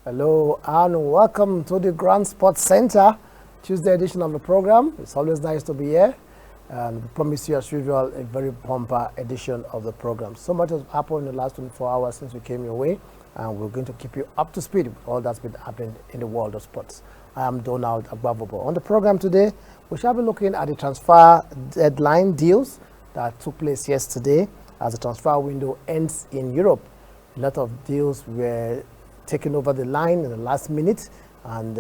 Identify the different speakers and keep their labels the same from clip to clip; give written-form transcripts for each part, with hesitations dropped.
Speaker 1: Hello and welcome to the Grand Sports Center, Tuesday edition of the program. It's always nice to be here, and we promise you as usual a very bumper edition of the program. So much has happened in the last 24 hours since we came your way, and we're going to keep you up to speed with all that's been happening in the world of sports. I am Donald Agbavobo. On the program today, we shall be looking at the transfer deadline deals that took place yesterday as the transfer window ends in Europe. A lot of deals were taking over the line in the last minute, and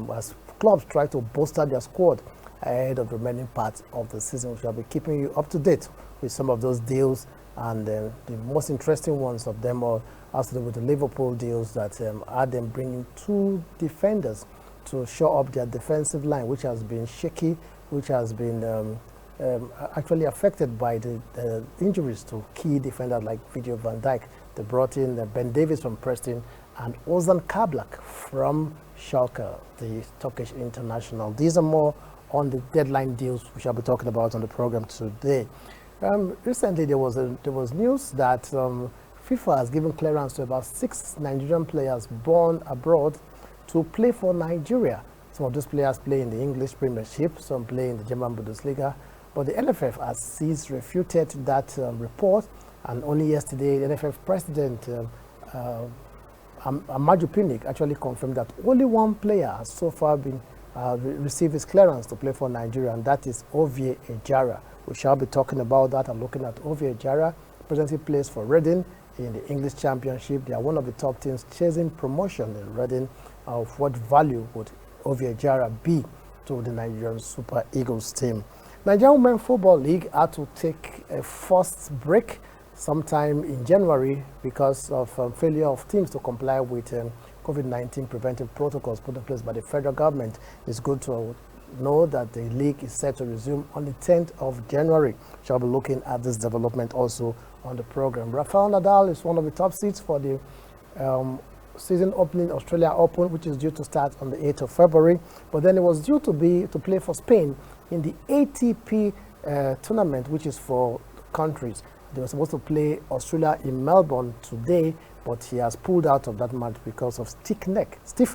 Speaker 1: as clubs try to bolster their squad ahead of the remaining part of the season, we shall be keeping you up to date with some of those deals, and the most interesting ones of them all has to do with the Liverpool deals that had them bringing two defenders to shore up their defensive line, which has been shaky, which has been actually affected by the injuries to key defenders like Virgil van Dijk. They brought in Ben Davies from Preston and Ozan Kabak from Schalke, the Turkish international. These are more on the deadline deals we shall be talking about on the program today. Recently, there was news that FIFA has given clearance to about 6 Nigerian players born abroad to play for Nigeria. Some of those players play in the English Premiership, some play in the German Bundesliga, but the NFF has since refuted that report, and only yesterday the NFF president Amaju Pinnick actually confirmed that only one player has so far been received his clearance to play for Nigeria, and that is Ovie Ejara. We shall be talking about that and looking at Ovie Ejara. Presently plays for Reading in the English Championship. They are one of the top teams chasing promotion in Reading. Of what value would Ovie Ejara be to the Nigerian Super Eagles team? Nigerian Women Football League had to take a forced break sometime in January because of failure of teams to comply with COVID-19 preventive protocols put in place by the federal government. It's good to know that the league is set to resume on the 10th of January. Shall be looking at this development also on the program. Rafael Nadal is one of the top seeds for the season opening Australia Open, which is due to start on the 8th of February. But then it was due to play for Spain in the ATP tournament, which is for countries. They were supposed to play Australia in Melbourne today, but he has pulled out of that match because of stiff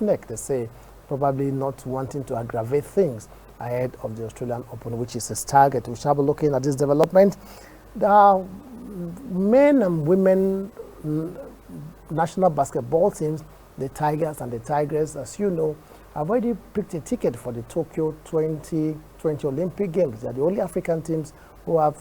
Speaker 1: neck, they say, probably not wanting to aggravate things ahead of the Australian Open, which is his target. We shall be looking at this development. The men and women national basketball teams, the Tigers and the Tigers, as you know, have already picked a ticket for the Tokyo 2020 Olympic Games. They are the only African teams who have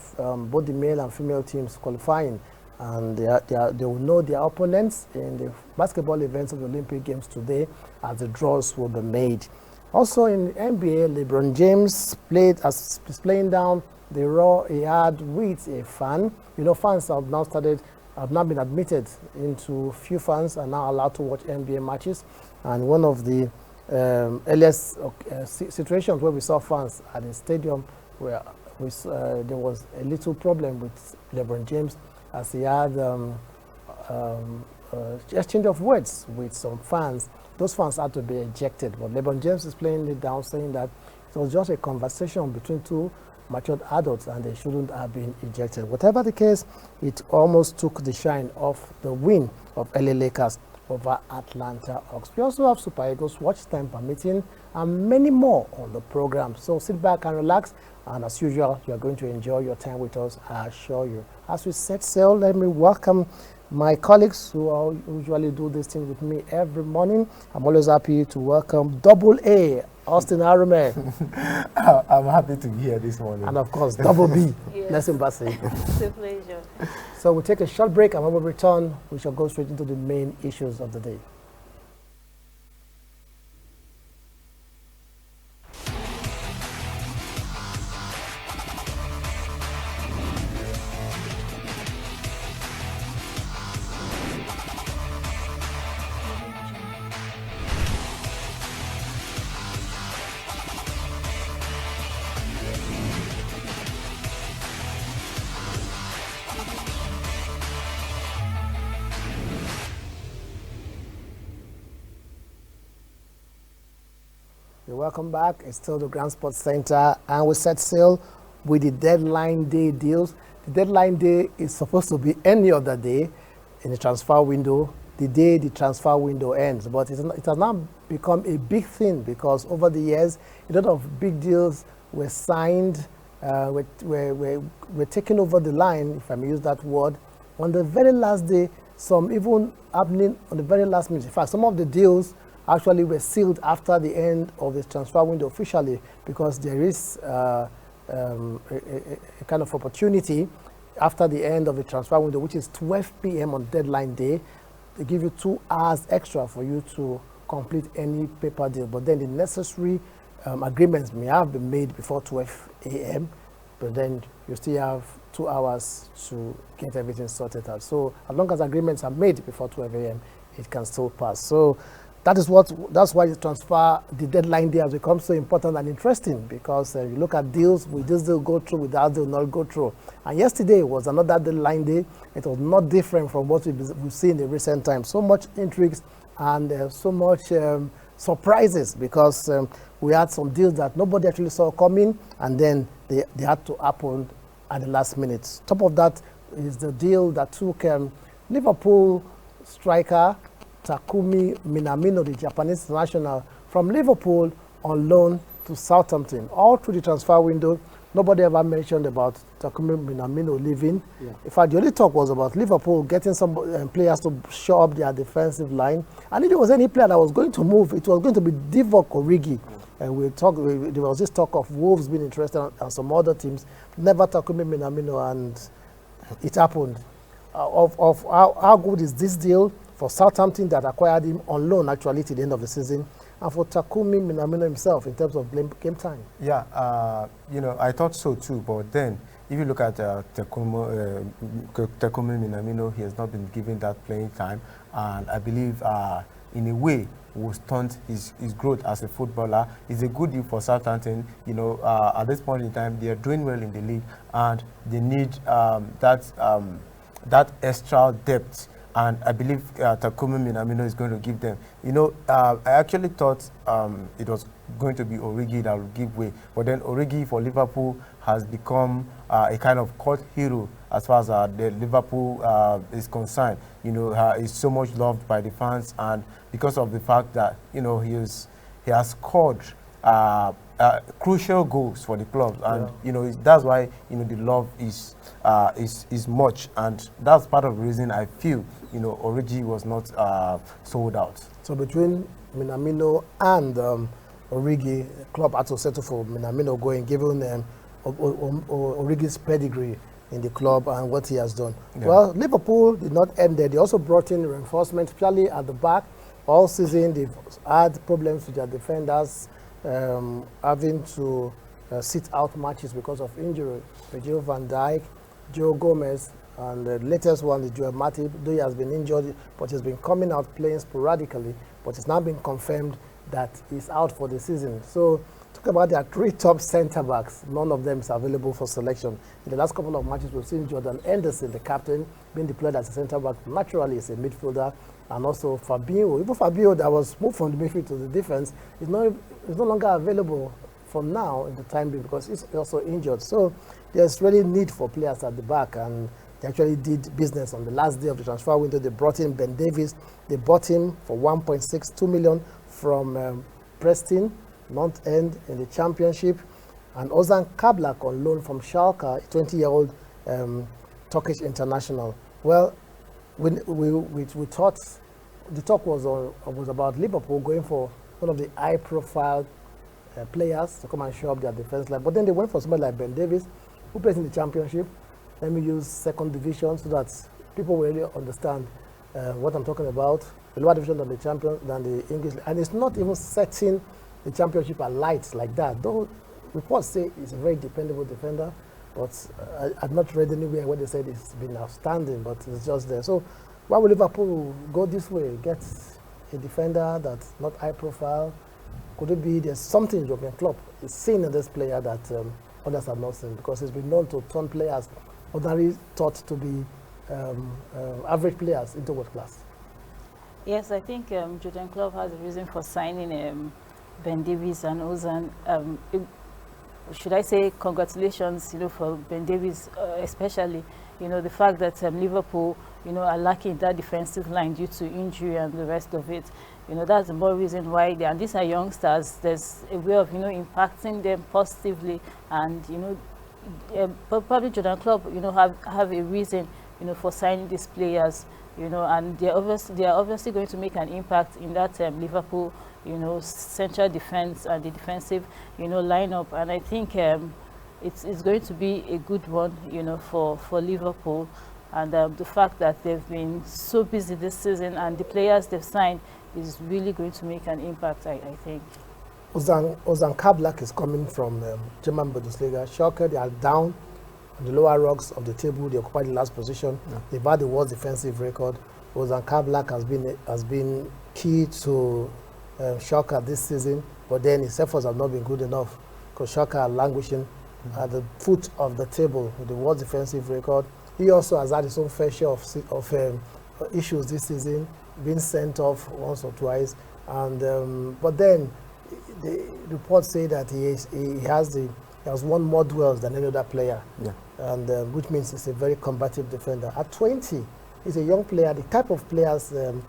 Speaker 1: both the male and female teams qualifying, and they will know their opponents in the basketball events of the Olympic Games today as the draws will be made. Also in NBA, LeBron James is playing down the row he had with a fan. You know, fans have now been admitted into few fans are now allowed to watch NBA matches, and one of the earliest situations where we saw fans at the stadium where there was a little problem with LeBron James as he had exchange of words with some fans. Those fans had to be ejected, but LeBron James is playing it down, saying that it was just a conversation between two matured adults and they shouldn't have been ejected. Whatever the case, it almost took the shine off the win of LA Lakers over Atlanta Hawks. We also have Super Eagles watch time permitting and many more on the program. So sit back and relax, and as usual, you are going to enjoy your time with us, I assure you. As we set sail, let me welcome my colleagues who usually do this thing with me every morning. I'm always happy to welcome Double A, Austin Arume.
Speaker 2: I'm happy to be here this morning.
Speaker 1: And of course, Double B,
Speaker 3: Yes.
Speaker 1: Blessing Bassey.
Speaker 3: It's a pleasure.
Speaker 1: So we'll take a short break, and when we return, we shall go straight into the main issues of the day. Welcome back. It's still the Grand Sports Center, and we set sail with the deadline day deals. The deadline day is supposed to be any other day in the transfer window, the day the transfer window ends. But it has now become a big thing because over the years, a lot of big deals were signed, were taken over the line, if I may use that word, on the very last day, some even happening on the very last minute. In fact, some of the deals actually were sealed after the end of the transfer window officially because there is a kind of opportunity after the end of the transfer window, which is 12 p.m. on deadline day. They give you 2 hours extra for you to complete any paper deal. But then the necessary agreements may have been made before 12 a.m., but then you still have 2 hours to get everything sorted out. So as long as agreements are made before 12 a.m., it can still pass. So that's why the deadline day has become so important and interesting because you look at deals, will this deal go through, without deal not go through. And yesterday was another deadline day. It was not different from what we've seen in recent times. So much intrigues and so much surprises because we had some deals that nobody actually saw coming, and then they had to happen at the last minute. Top of that is the deal that took Liverpool striker Takumi Minamino, the Japanese international, from Liverpool on loan to Southampton. All through the transfer window, nobody ever mentioned about Takumi Minamino leaving. Yeah. In fact, the only talk was about Liverpool getting some players to shore up their defensive line. And if there was any player that was going to move, it was going to be Divock Origi. And there was this talk of Wolves being interested and some other teams. Never Takumi Minamino, and it happened. How good is this deal for Southampton that acquired him on loan actually to the end of the season, and for Takumi Minamino himself in terms of game time?
Speaker 2: Yeah, I thought so too, but then if you look at Takumi Minamino, he has not been given that playing time, and I believe in a way will stunt his growth as a footballer. It's a good deal for Southampton. At this point in time, they are doing well in the league, and they need that extra depth. And I believe Takumi Minamino is going to give them. I actually thought it was going to be Origi that would give way. But then Origi for Liverpool has become a kind of cult hero as far as the Liverpool is concerned. He's so much loved by the fans, and because of the fact that, he has scored crucial goals for the club, and that's why the love is much, and that's part of the reason I feel Origi was not sold out.
Speaker 1: So between Minamino and Origi, the club had to settle for Minamino going, given Origi's pedigree in the club and what he has done. Yeah. Well, Liverpool did not end there. They also brought in reinforcements, especially at the back. All season they've had problems with their defenders, having to sit out matches because of injury. Virgil van Dijk, Joe Gomez, and the latest one is Joel Matip. Though he has been injured, but he's been coming out playing sporadically, but it's now been confirmed that he's out for the season. So talk about their 3 top centre-backs. None of them is available for selection. In the last couple of matches, we've seen Jordan Henderson, the captain, being deployed as a centre-back. Naturally, he's a midfielder. And also Fabinho. Even Fabinho, that was moved from the midfield to the defense, is no longer available for now in the time being because he's also injured. So there's really need for players at the back, and they actually did business on the last day of the transfer window. They brought in Ben Davies. They bought him for 1.62 million from Preston, North End in the Championship, and Ozan Kabak on loan from Schalke, a 20-year-old Turkish international. Well, we thought the talk was about Liverpool going for one of the high-profile players to come and show up their defense line, but then they went for somebody like Ben Davies, who plays in the Championship. Let me use second division so that people will really understand what I'm talking about. The lower division than the English, and it's not even setting the Championship alight like that. Though reports say he's a very dependable defender, but I've not read anywhere where they said it's been outstanding, but it's just there. So why would Liverpool go this way, get a defender that's not high profile? Could it be there's something Jurgen Klopp is seeing in this player that others have not seen? Because he's been known to turn players ordinarily thought to be average players into world class.
Speaker 3: Yes, I think Jurgen Klopp has a reason for signing Ben Davies and Ozan. Should I say congratulations, for Ben Davies especially. you know, the fact that Liverpool, you know, are lacking that defensive line due to injury and the rest of it. You know, that's the more reason why and these are youngsters. There's a way of, you know, impacting them positively, and, you know, probably Jordan Klopp, you know, have a reason, you know, for signing these players, you know, and they are obviously going to make an impact in that Liverpool, you know, central defense and the defensive, you know, lineup. And I think it's going to be a good one, you know, for Liverpool. And the fact that they've been so busy this season and the players they've signed is really going to make an impact, I think.
Speaker 1: Ozan Kabak is coming from German Bundesliga. Schalke, they are down on the lower rungs of the table. They occupy the last position. Yeah. They've had the worst defensive record. Ozan Kabak has been key to Schalke this season, but then his efforts have not been good enough because Schalke are languishing at the foot of the table with the worst defensive record. He also has had his own fair share of issues this season, being sent off once or twice, and but then the reports say that he has won more duels than any other player, yeah. And which means he's a very combative defender. At 20, he's a young player, the type of players the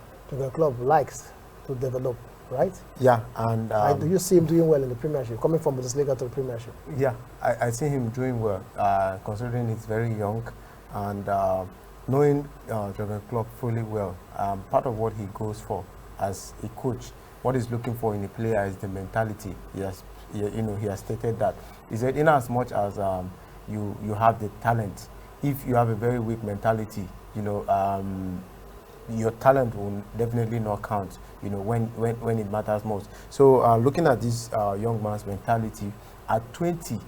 Speaker 1: club likes to develop, right?
Speaker 2: Yeah, and
Speaker 1: do you see him doing well in the Premiership, coming from Bundesliga to the Premiership?
Speaker 2: Yeah, I see him doing well, considering he's very young, and knowing Jurgen Klopp fully well. Part of what he goes for as a coach, what he's looking for in a player is the mentality. He has stated that. He said, in as much as you have the talent, if you have a very weak mentality, you know, your talent will definitely not count, you know, when it matters most. So looking at this young man's mentality at 20,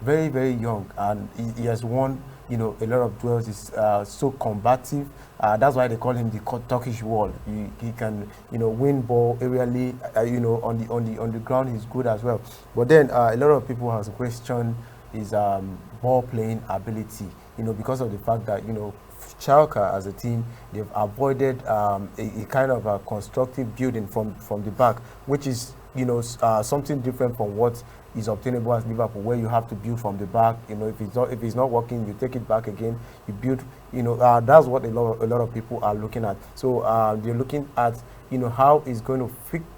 Speaker 2: very, very young, and he has won, you know, a lot of duels. Is so combative. That's why they call him the Turkish wall. He can, you know, win ball aerially. You know, on the ground he's good as well. But then a lot of people have questioned his ball playing ability. You know, because of the fact that, you know, Schalke as a team, they've avoided a kind of a constructive building from the back, which is, you know, something different from what is obtainable as Liverpool, where you have to build from the back. You know, if it's not working, you take it back again. You build. You know, that's what a lot of people are looking at. So they're looking at, you know, how he's going to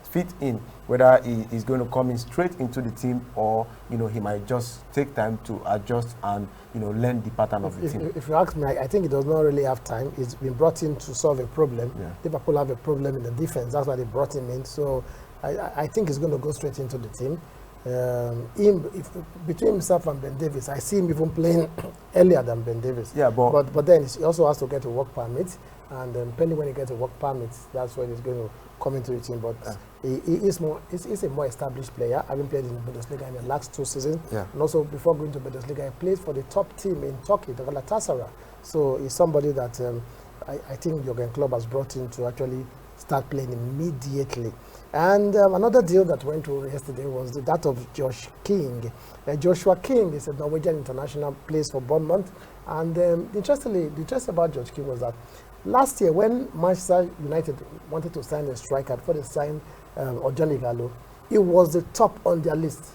Speaker 2: fit in, whether he is going to come in straight into the team, or, you know, he might just take time to adjust and, you know, learn the pattern of the team.
Speaker 1: If you ask me, I think he does not really have time. He's been brought in to solve a problem. Yeah. Liverpool have a problem in the defense. That's why they brought him in. So I think he's going to go straight into the team. Between himself and Ben Davies, I see him even playing earlier than Ben Davies. Yeah, but then he also has to get a work permit, and depending when he gets a work permit, that's when he's going to come into the team. But he's a more established player, having played in Bundesliga in the last 2 seasons. Yeah. And also before going to Bundesliga, he played for the top team in Turkey, the Galatasaray. So he's somebody that I think Jurgen Klopp has brought in to actually start playing immediately. And another deal that went through yesterday was that of Josh King. Joshua King is a Norwegian international, plays for Bournemouth. And interestingly, the interest about Josh King was that last year when Manchester United wanted to sign a striker before they signed Johnny Gallo, he was the top on their list.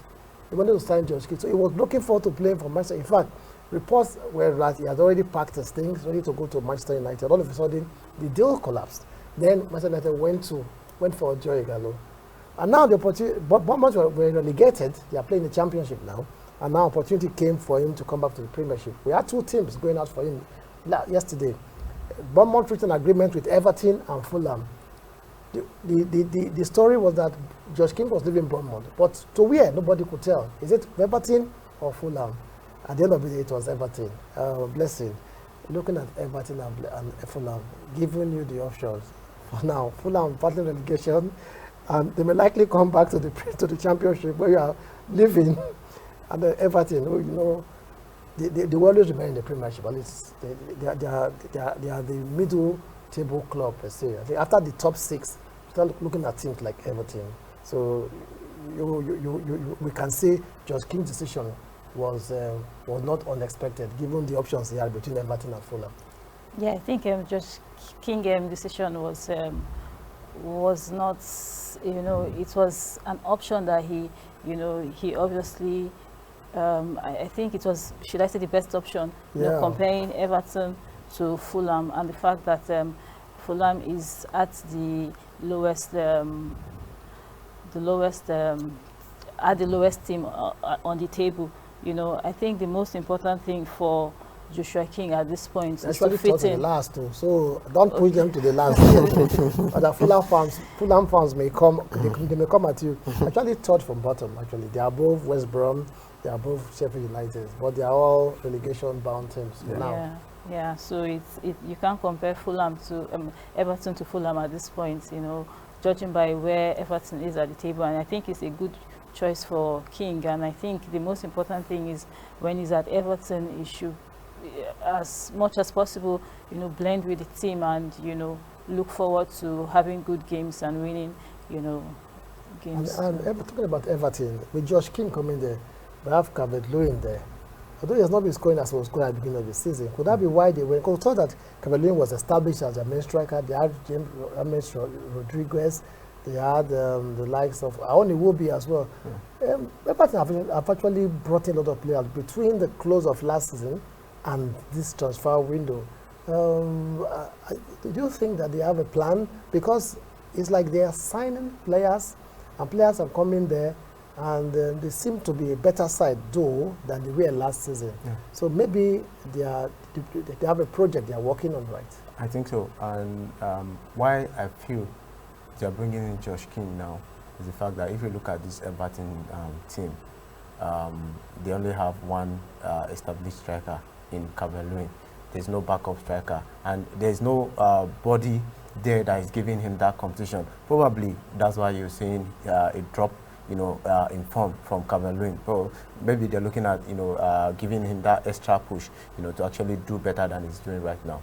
Speaker 1: They wanted to sign Josh King, so he was looking forward to playing for Manchester. In fact, reports were that he had already packed his things, ready to go to Manchester United. All of a sudden, the deal collapsed. Then Manchester United went for Joey Gallo. And now the opportunity, Bournemouth were relegated. They are playing the Championship now. And now opportunity came for him to come back to the Premiership. We had 2 teams going out for him yesterday. Bournemouth reached an agreement with Everton and Fulham. The story was that Josh King was leaving Bournemouth, but to where, nobody could tell. Is it Everton or Fulham? At the end of the day, it was Everton. Blessing. Looking at Everton and Fulham, giving you the options. For now, Fulham battling relegation, and they may likely come back to the Championship where you are living. And Everton, you know, they will always remain in the Premiership. At least they are the middle table club per se. I think after the top 6, start looking at teams like Everton. So we can say Josh King's decision was not unexpected, given the options he had between Everton and Fulham.
Speaker 3: Yeah, I think Josh King's decision was not, you know, it was an option that he obviously I think it was, should I say, the best option. You know, comparing Everton to Fulham, and the fact that Fulham is at the lowest team on the table. You know, I think the most important thing for Joshua King at this point is to fit in.
Speaker 1: The last two, so don't push them to the last. Other Fulham fans may come. They may come at you. Actually, third from bottom. Actually, they are above West Brom. They are above Sheffield United, but they are all relegation-bound teams now.
Speaker 3: Yeah. So you can't compare Fulham to Everton to Fulham at this point. You know, judging by where Everton is at the table, and I think it's a good choice for King. And I think the most important thing is when he's at Everton, he should, as much as possible, you know, blend with the team and, you know, look forward to having good games and winning, you know, games.
Speaker 1: And talking about Everton, with Josh King coming there, we have Calvert-Lewin there. Although he has not been scoring as he was scoring at the beginning of the season, could that be why they went? Because we thought that Calvert-Lewin was established as a main striker. They had James Rodriguez. They had the likes of Aoni Wobi as well. Everton have actually brought in a lot of players between the close of last season and this transfer window. Do you think that they have a plan? Because it's like they are signing players, and players are coming there, and they seem to be a better side, though, than they were last season. So maybe they have a project they are working on, right?
Speaker 2: I think so. And why I feel they are bringing in Josh King now is the fact that if you look at this Everton team, they only have one established striker in Calvert-Lewin. There's no backup striker, and there's no body there that is giving him that competition. Probably that's why you're seeing a drop, you know, in form from Calvert-Lewin. So maybe they're looking at, you know, giving him that extra push, you know, to actually do better than he's doing right now.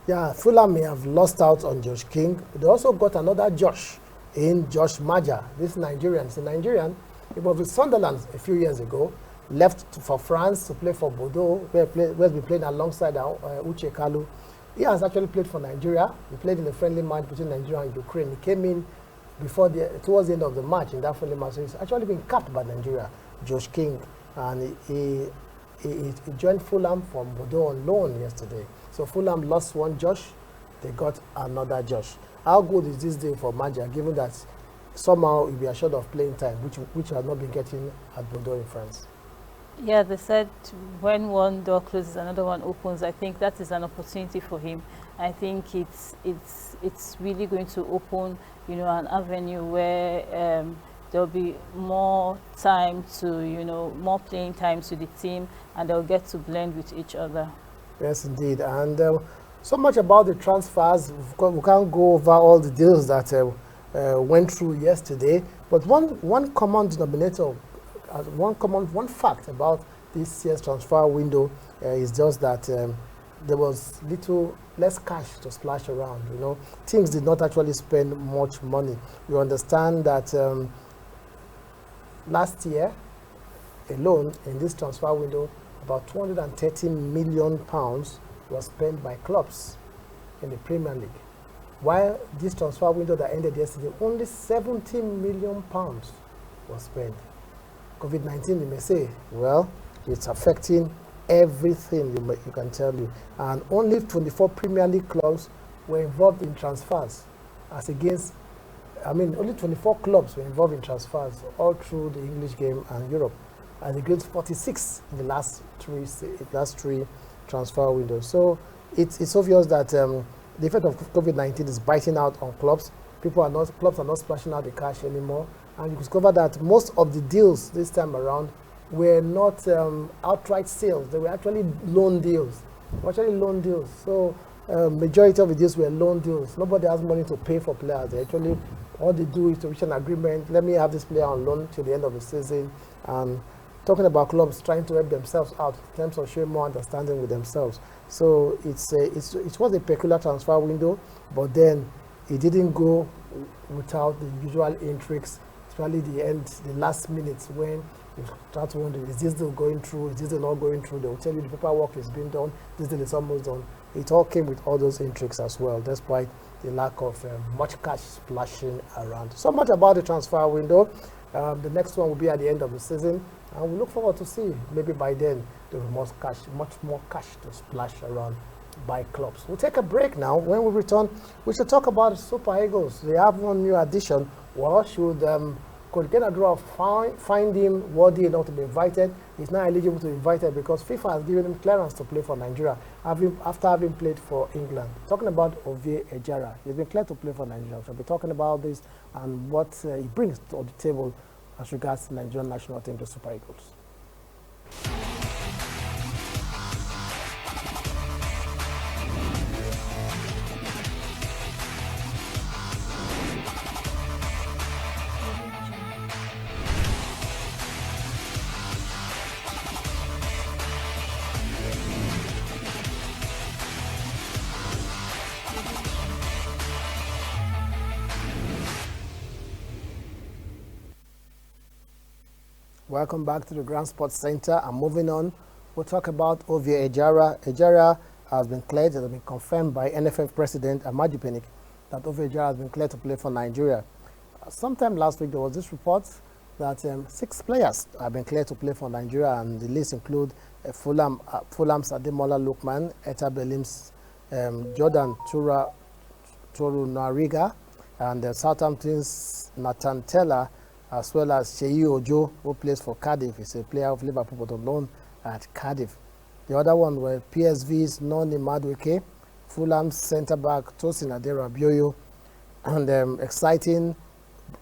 Speaker 1: Yeah, Fulham may have lost out on Josh King. They also got another Josh in Josh Maja. This Nigerian. He's a Nigerian. He was with Sunderland a few years ago. Left for France to play for Bordeaux, where he's been playing alongside Uche Kalu. He has actually played for Nigeria. He played in a friendly match between Nigeria and Ukraine. He came in towards the end of the match in that friendly match. So he's actually been capped by Nigeria, Josh King, and he joined Fulham from Bordeaux on loan yesterday. So Fulham lost one Josh, they got another Josh. How good is this day for Maja, given that somehow he'll be assured of playing time, which has not been getting at Bordeaux in France?
Speaker 3: Yeah, they said when one door closes, another one opens. I think that is an opportunity for him. I think it's really going to open, you know, an avenue where there'll be more time to, you know, more playing time to the team, and they'll get to blend with each other. Yes,
Speaker 1: indeed. And so much about the transfers. We can't go over all the deals that went through yesterday, but one common denominator, one fact about this year's transfer window is just that there was less cash to splash around. You know, teams did not actually spend much money. We understand that last year alone in this transfer window, about £230 million was spent by clubs in the Premier League. While this transfer window that ended yesterday, only £17 million was spent. COVID-19, you may say, well, it's affecting everything, you can tell you. And only 24 Premier League clubs were involved in transfers, only 24 clubs were involved in transfers all through the English game and Europe, as against 46 in the last three transfer windows. So it's obvious that the effect of COVID-19 is biting out on clubs. Clubs are not splashing out the cash anymore. And you discover that most of the deals this time around were not outright sales. They were actually loan deals. So majority of the deals were loan deals. Nobody has money to pay for players. All they do is to reach an agreement. Let me have this player on loan till the end of the season. And talking about clubs trying to help themselves out in terms of showing more understanding with themselves. So it was a peculiar transfer window, but then it didn't go without the usual intrigues, especially the last minutes when you start to wonder, is this deal going through, is this deal not going through? They will tell you the paperwork is being done, this deal is almost done. It all came with all those intrigues as well, despite the lack of much cash splashing around. So much about the transfer window. The next one will be at the end of the season. And we look forward to see, maybe by then, there will be much more cash to splash around by clubs. We'll take a break now. When we return, we should talk about Super Eagles. They have one new addition. Well, could Ghana draw find him worthy enough to be invited? He's not eligible to be invited because FIFA has given him clearance to play for Nigeria after having played for England. Talking about Ovie Ejara, he's been cleared to play for Nigeria. We'll be talking about this and what he brings to the table as regards the Nigerian national team, the Super Eagles. Welcome back to the Grand Sports Center. And moving on, we'll talk about Ovie Ejara. Ejara has been cleared, it has been confirmed by NFF President Amaju Pinnick that Ovie Ejara has been cleared to play for Nigeria. Sometime last week, there was this report that 6 players have been cleared to play for Nigeria, and the list include Fulham's Ademola Lookman, Eta Belim's Jordan Torunariga, and Southampton's Nathan Teller, as well as Sheyi Ojo, who plays for Cardiff. He's a player of Liverpool, but on loan at Cardiff. The other one were PSV's Noni Madueke, Fulham's centre-back Tosin Aderabioyo, and exciting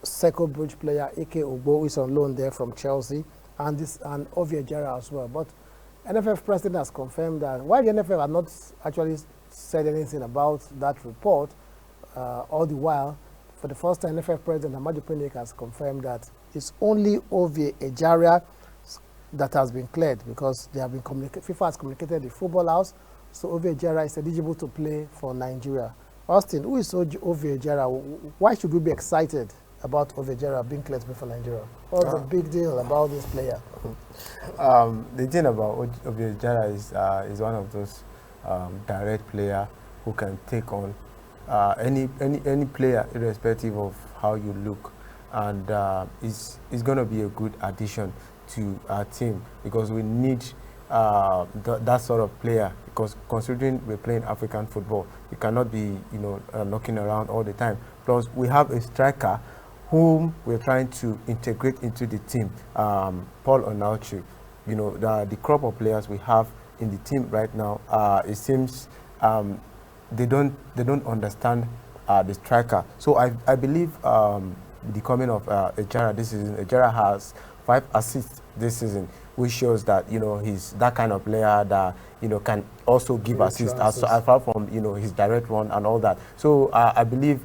Speaker 1: Seko Bridge player Ike Ogbo, who is on loan there from Chelsea, and Ovie Ejara as well. But NFF president has confirmed that while the NFF had not actually said anything about that report, all the while, for the first time, NFF President Amaju Pinnick has confirmed that it's only Ovie Ejara that has been cleared because they have been FIFA has communicated the Football House, so Ovie Ejara is eligible to play for Nigeria. Austin, who is Ovie Ejara? Why should we be excited about Ovie Ejara being cleared to play for Nigeria? What's the big deal about this player?
Speaker 2: The thing about Ovie Ejara is one of those direct player who can take on any player, irrespective of how you look, and is going to be a good addition to our team because we need that sort of player. Because considering we're playing African football, we cannot be knocking around all the time. Plus, we have a striker whom we're trying to integrate into the team, Paul Onauchu. The crop of players we have in the team right now, it seems. They don't understand the striker. So I believe the coming of Ejara this season. Ejara has 5 assists this season, which shows that he's that kind of player that can also give assists apart from his direct run and all that. So I believe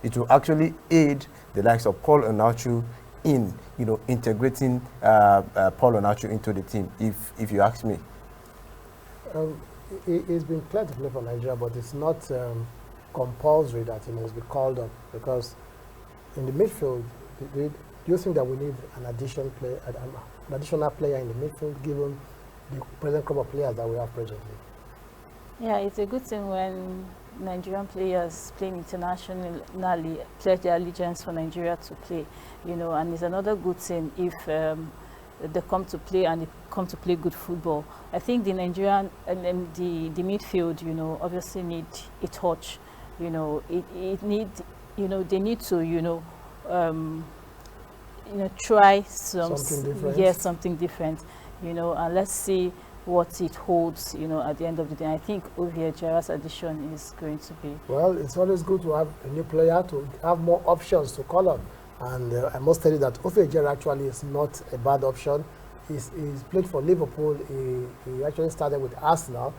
Speaker 2: it will actually aid the likes of Paul Onauchu in integrating Paul Onauchu into the team. If you ask me.
Speaker 1: He's been cleared to play for Nigeria, but it's not compulsory that he must be called up because in the midfield, do you think that we need an additional player in the midfield given the present crop of players that we have presently?
Speaker 3: Yeah, it's a good thing when Nigerian players playing internationally pledge their allegiance for Nigeria to play, and it's another good thing if they come to play and they come to play good football. I think the Nigerian and the midfield, obviously need a touch. They need to, try something different. And let's see what it holds. At the end of the day, I think Ovie Ejara's addition is going to be.
Speaker 1: Well, it's always good to have a new player to have more options to call on. And I must tell you that Ovie Ejara actually is not a bad option. He's played for Liverpool. He actually started with Arsenal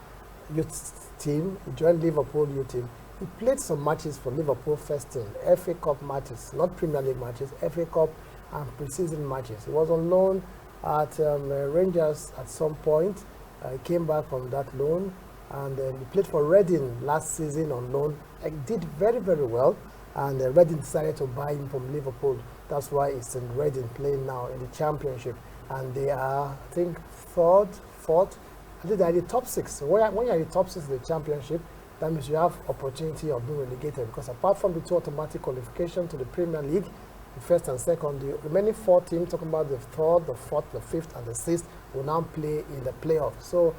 Speaker 1: youth team. He joined Liverpool youth team. He played some matches for Liverpool first team, FA Cup matches, not Premier League matches, FA Cup and pre-season matches. He was on loan at Rangers at some point. He came back from that loan and he played for Reading last season on loan. He did very, very well. And Reading decided to buy him from Liverpool. That's why he's in Reading playing now in the Championship. And they are, I think, 3rd, 4th. I think they're in the top 6. So when you're in the top 6 in the Championship, that means you have opportunity of being relegated. Because apart from the 2 automatic qualification to the Premier League, the first and second. The remaining 4 teams, talking about the third, the fourth, the fifth, and the sixth, will now play in the playoffs. So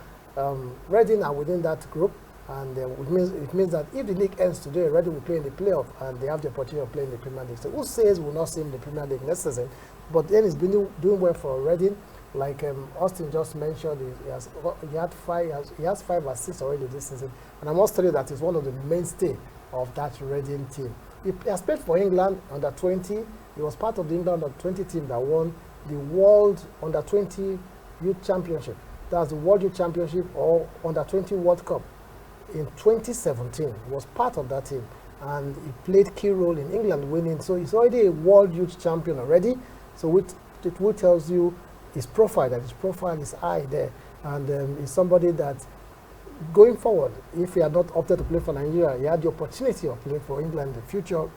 Speaker 1: Reading are within that group, and it means that if the league ends today, Reading will play in the playoff, and they have the opportunity of playing the Premier League. So who says we'll not see in the Premier League next season? But then it's been doing well for Reading. Like Austin just mentioned, he has 5 assists already this season, and I must tell you that he's one of the mainstay of that Reading team. He has played for England under 20. He was part of the England under 20 team that won the World Under 20 Youth Championship. That's the World Youth Championship or Under 20 World Cup in 2017. He was part of that team, and he played key role in England winning. So he's already a World Youth Champion already. So it will tells you his profile, that his profile is high there, and he's somebody that going forward, if he had not opted to play for Nigeria, he had the opportunity of playing for England in the future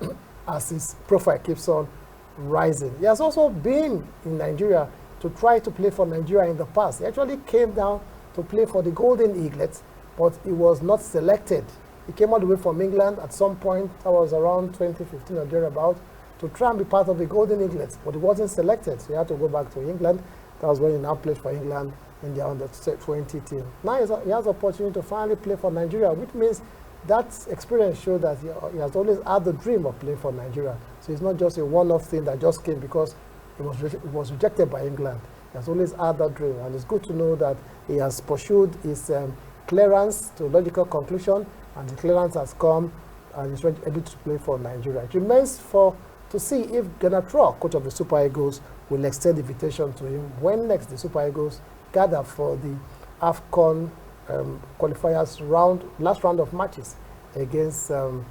Speaker 1: as his profile keeps on rising. He has also been in Nigeria to try to play for Nigeria in the past. He actually came down to play for the Golden Eaglets, but he was not selected. He came all the way from England at some point, that was around 2015 or thereabout, to try and be part of the Golden Eaglets, but he wasn't selected, so he had to go back to England. That was when he now played for England in the under 20 team. Now he has the opportunity to finally play for Nigeria, which means that experience shows that he has always had the dream of playing for Nigeria. So it's not just a one-off thing that just came because it was rejected by England. He has always had that dream, and it's good to know that he has pursued his clearance to logical conclusion, and the clearance has come, and he's ready to play for Nigeria. It remains to see if Ghana, coach of the Super Eagles, will extend the invitation to him when next the Super Eagles gather for the AFCON qualifiers last round of matches against the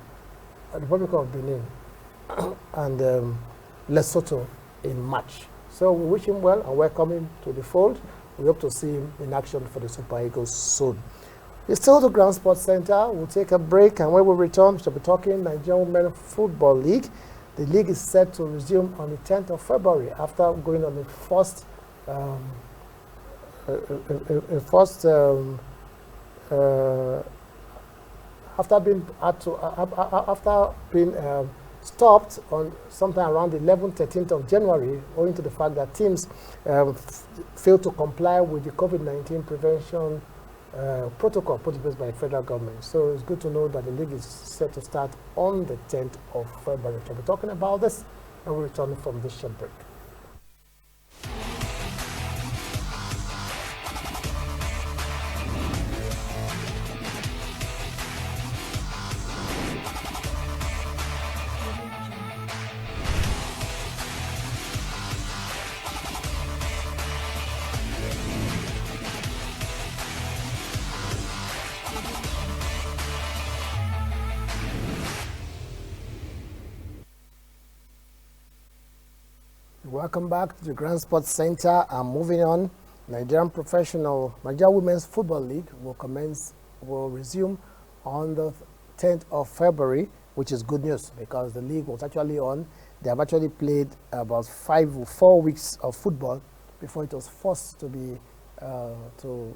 Speaker 1: Republic of Benin and Lesotho in March. So we wish him well and welcome him to the fold. We hope to see him in action for the Super Eagles soon. It's still the Grand Sports Center. We'll take a break, and when we return, we shall be talking Nigerian Women's Football League. The league is set to resume on the 10th of February after going on the first after being stopped on sometime around the 11th, 13th of January, owing to the fact that teams failed to comply with the COVID-19 prevention protocol put in place by the federal government. So it's good to know that the league is set to start on the 10th of February. We'll be talking about this and we'll return from this short break. Welcome back to the Grand Sports Center. I'm moving on. Nigerian Women's Football League will resume on the 10th of February, which is good news because the league was actually on. They have actually played about 4 weeks of football before it was forced to be to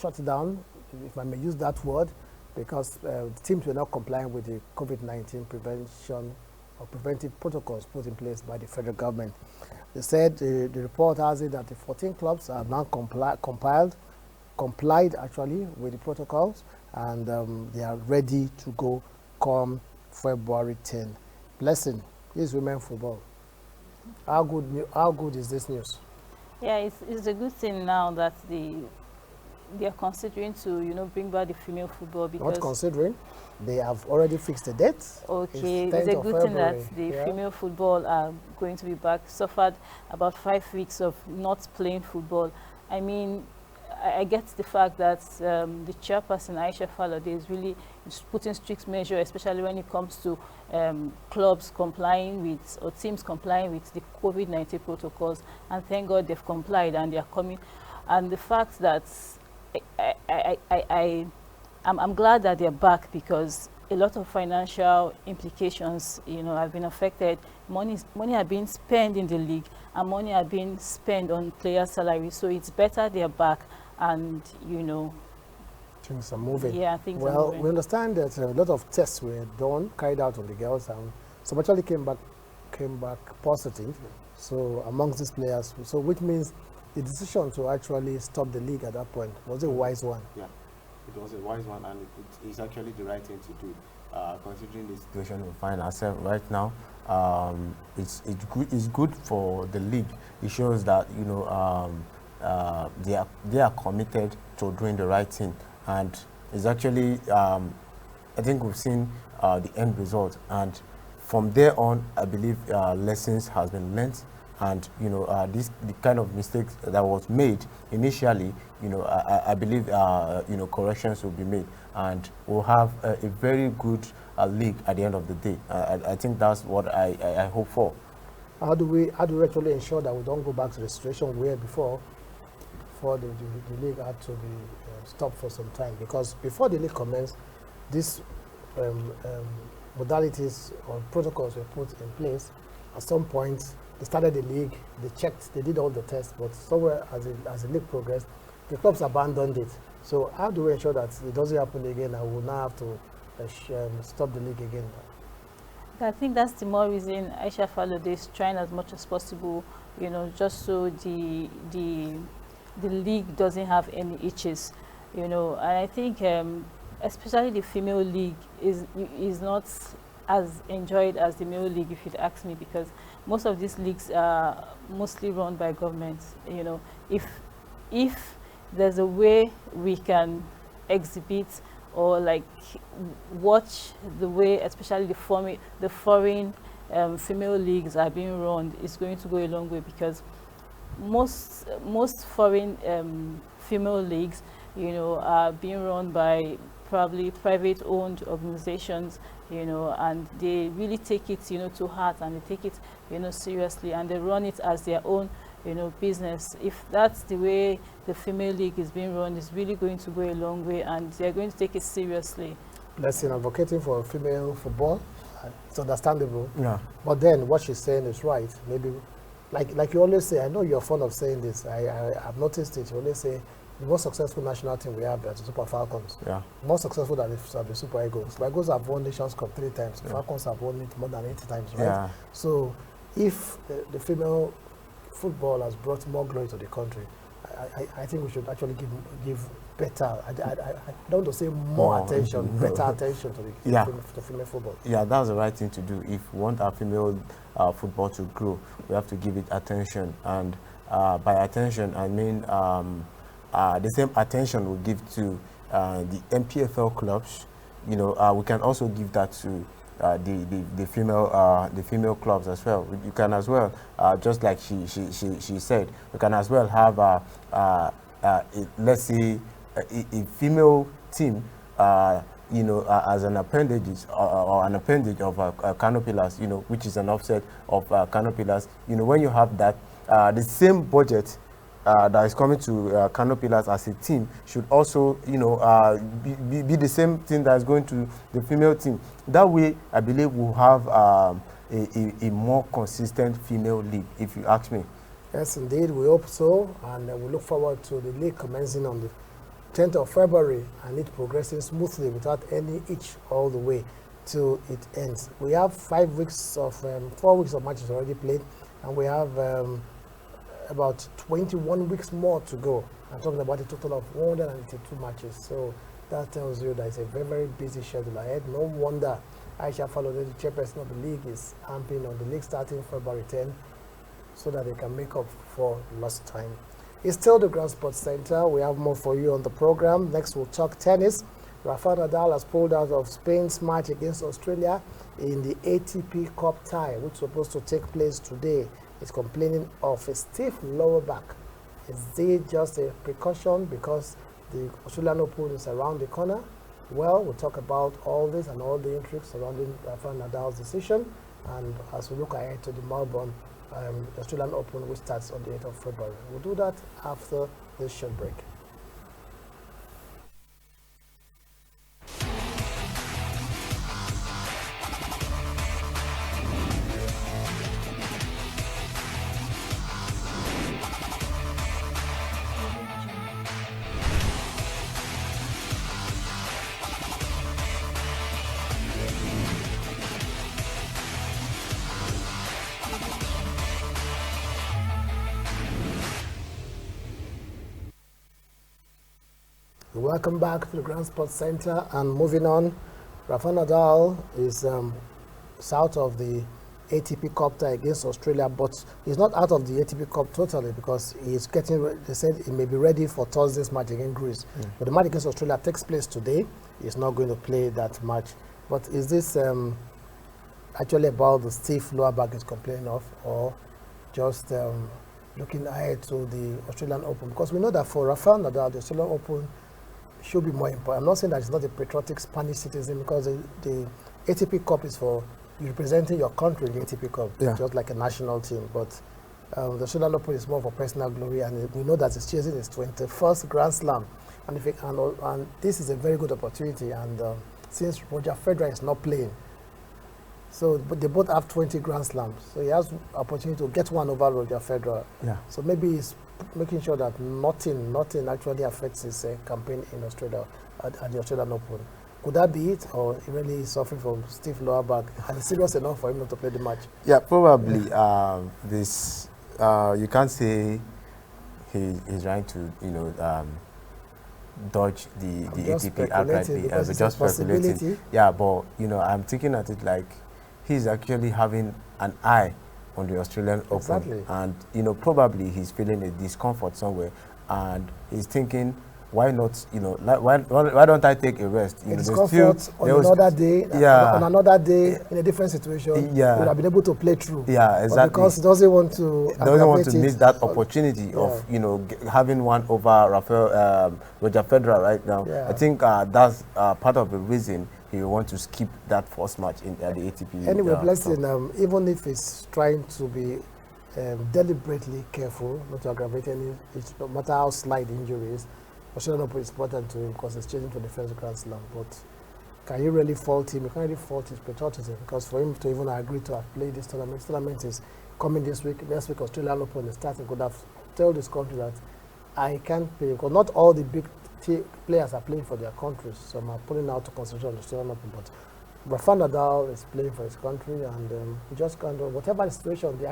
Speaker 1: shut down, if I may use that word, because the teams were not complying with the COVID-19 prevention or preventive protocols put in place by the federal government. They said the report has it that the 14 clubs have now complied actually with the protocols, and they are ready to go come February 10. Blessing, this is women football. How good is this news?
Speaker 3: Yeah, it's a good thing now that they are considering to bring back the female football, because
Speaker 1: not considering, they have already fixed the date.
Speaker 3: Okay, it's a good thing that the female football are going to be back. Suffered about 5 weeks of not playing football. I mean, I get the fact that the chairperson Aisha Falade is really putting strict measures, especially when it comes to clubs complying with or teams complying with the COVID-19 protocols. And thank God they've complied and they are coming. And the fact that I'm glad that they're back, because a lot of financial implications, have been affected. Money are being spent in the league, and money are being spent on player salaries. So it's better they're back, and
Speaker 1: things are moving.
Speaker 3: Yeah, things
Speaker 1: are
Speaker 3: moving.
Speaker 1: Well, we understand that a lot of tests were carried out on the girls, and some actually came back came back positive. So amongst these players, so which means the decision to actually stop the league at that point was a wise one.
Speaker 2: Yeah, it was a wise one, and it's actually the right thing to do, considering the situation we find ourselves right now. It's good for the league. It shows that they are committed to doing the right thing, and it's actually I think we've seen the end result, and from there on, I believe lessons has been learnt, and the kind of mistakes that was made initially, I believe corrections will be made, and we'll have a very good league at the end of the day. I think that's what I hope for.
Speaker 1: How do we actually ensure that we don't go back to the situation we were before the league had to be stopped for some time? Because before the league commenced, these modalities or protocols were put in place. At some point, they started the league, they checked, they did all the tests, but somewhere as the league progressed, the clubs abandoned it. So how do we ensure that it doesn't happen again and we'll now have to stop the league again?
Speaker 3: I think that's the more reason Aisha followed this, trying as much as possible, just so the league doesn't have any itches, and I think especially the female league is not as enjoyed as the male league, if you'd ask me, because most of these leagues are mostly run by governments. If there's a way we can exhibit or like watch the way, especially the foreign female leagues are being run, is going to go a long way, because most foreign female leagues, are being run by probably private-owned organizations, and they really take it, to heart, and they take it, seriously, and they run it as their own, business. If that's the way the female league is being run, it's really going to go a long way, and they're going to take it seriously.
Speaker 1: Blessing, advocating for female football, it's understandable.
Speaker 2: Yeah.
Speaker 1: But then what she's saying is right. Maybe, like you always say, I know you're fond of saying this. I've noticed it. You always say the most successful national team we have are the Super Falcons.
Speaker 2: Yeah.
Speaker 1: More successful than the Super Eagles. Super Eagles have won Nations Cup 3 times. The Falcons have won it more than 80 times, right?
Speaker 2: Yeah.
Speaker 1: So if the female football has brought more glory to the country, I think we should actually give better, I don't want to say more attention, better attention to the female football.
Speaker 2: Yeah, that's the right thing to do. If we want our female football to grow, we have to give it attention. And by attention, I mean the same attention we give to the MPFL clubs. We can also give that to the female clubs as well. You can as well, just like she said, you can as well have let's say a female team, as an appendage or an appendage of Canopilas, which is an offset of Canopilas. When you have that, the same budget that is coming to Canopilas as a team should also, be the same thing that is going to the female team. That way, I believe we'll have a more consistent female league, if you ask me.
Speaker 1: Yes, indeed, we hope so, and we look forward to the league commencing on the 10th of February and it progressing smoothly without any hitch all the way till it ends. We have 4 weeks of matches already played, and we have about 21 weeks more to go. I'm talking about a total of 182 matches. So that tells you that it's a very, very busy schedule ahead. No wonder Aisha Falode, the chairperson of the league, is amping on the league starting February 10 so that they can make up for lost time. It's still the Grand Sports Center. We have more for you on the program. Next, we'll talk tennis. Rafael Nadal has pulled out of Spain's match against Australia in the ATP Cup tie, which is supposed to take place today. He's complaining of a stiff lower back. Is it just a precaution because the Australian Open is around the corner? Well, we'll talk about all this and all the intrigues surrounding Rafael Nadal's decision, and as we look ahead to the Melbourne Australian Open, which starts on the 8th of February. We'll do that after this short break. Welcome back to the Grand Sports Center, and moving on, Rafael Nadal is south of the ATP Cup tie against Australia, but he's not out of the ATP Cup totally because he's getting, they said he may be ready for Thursday's match against Greece. But the match against Australia takes place today. He's not going to play that match. But is this actually about the stiff lower back he's complaining of, or just looking ahead to the Australian Open? Because we know that for Rafael Nadal, the Australian Open should be more important. I'm not saying that he's not a patriotic Spanish citizen, because the ATP Cup is for you representing your country in the ATP Cup, just like a national team. But the Australian Open is more for personal glory, and we know that he's chasing his 21st Grand Slam. And this is a very good opportunity. And since Roger Federer is not playing, so but they both have 20 Grand Slams, so he has opportunity to get one over Roger Federer. So maybe he's making sure that nothing actually affects his campaign in Australia at the Australian Open. Could that be it, or he really is suffering from stiff lower back and it's serious enough for him not to play the match?
Speaker 2: Yeah, probably. This you can't say he's trying to dodge the ATP outrightly. Just speculating. Yeah, but I'm thinking at it like he's actually having an eye on the Australian Open, and probably he's feeling a discomfort somewhere, and he's thinking, why not? Why don't I take a rest?
Speaker 1: Discomfort on another day. On another day, in a different situation, would have been able to play through.
Speaker 2: Yeah, exactly.
Speaker 1: But because he doesn't want to
Speaker 2: miss that opportunity of having one over Roger Federer right now. I think that's part of the reason he will want to skip that first match at the ATP.
Speaker 1: Anyway, blessing. Even if he's trying to be deliberately careful not to aggravate any, no matter how slight injury is, Australian Open is important to him because he's chasing for the first Grand Slam. But can you really fault him? You can't really fault his patriotism, because for him to even agree to have played this tournament is coming this week. Next week, Australian Open is starting. Could have told this country that I can't play, because not all the big players are playing for their countries. So I'm putting out to concentrate on the Australian Open. But Rafael Nadal is playing for his country, and we just kind of, whatever the situation, we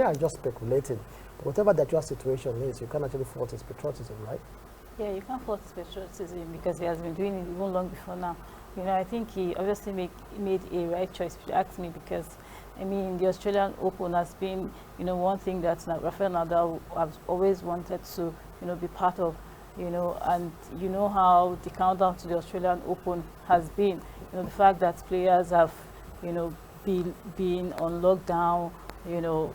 Speaker 1: are just speculating. But whatever the actual situation is, you can't actually fault his patriotism, right?
Speaker 3: Yeah, you can't fault his patriotism because he has been doing it even long before now. I think he obviously made a right choice, if you ask me, because, the Australian Open has been, one thing that Rafael Nadal has always wanted to, be part of, and how the countdown to the Australian Open has been, the fact that players have, been on lockdown,